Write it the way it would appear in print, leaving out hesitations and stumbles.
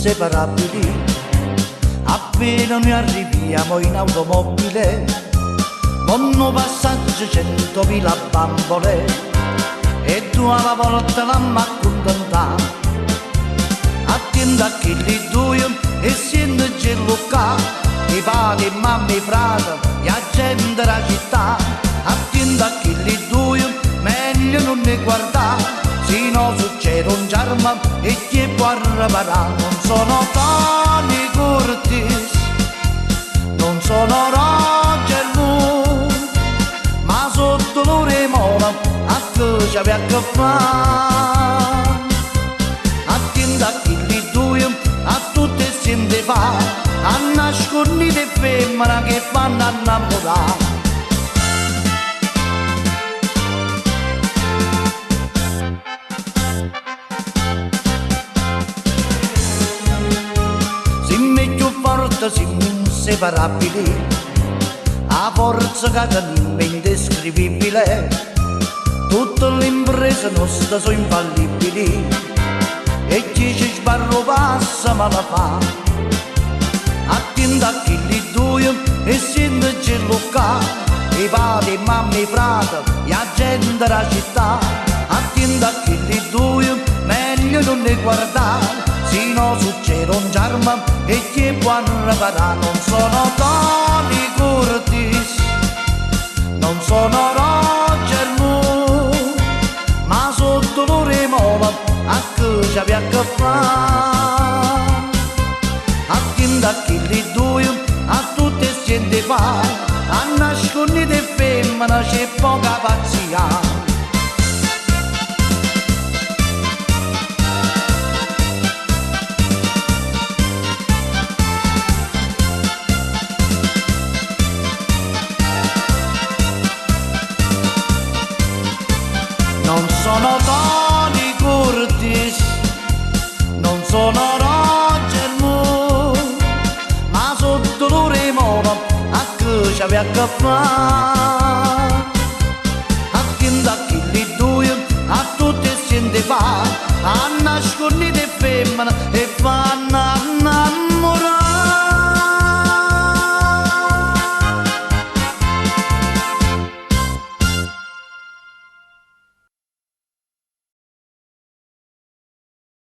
inseparabili. Appena noi arriviamo in automobile, monno passaggio 100.000 bambole, e tu alla volta la m'accontentà. Attenta che li due e siendo gellucca, i padri, mamma e frate, e la gente della città. Attenta che li due meglio non ne guarda, se no succede un charma e chi può riparare. Non sono Tony Curtis, non sono Roger Moore, ma sotto l'ore mola a che ci aveva a che fare. Attenta che li due a tutte sente fa, a nascondere femmina che fanno innamorare. Siamo inseparabili, a forza che teniamo indescrivibile, tutte le imprese nostre sono infallibili, e chi ci sbarro passa ma la fa. Attenta che li due e siendo gellucca, i padri, mamma e frate, e la gente della città. Attenta che li due meglio non ne guardare, se no succede un charma e chi può riparare. Non sono Tony Curtis, non sono Roger Moore, ma sotto l'ore mola a che ci aveva a che fare. Attenta che li due a tutte siente fa, a nascondere femmina c'è poca pazzia. Non sono Tony Curtis, non sono Roger Moore, ma sotto l'ore mola a che ci aveva a che fare.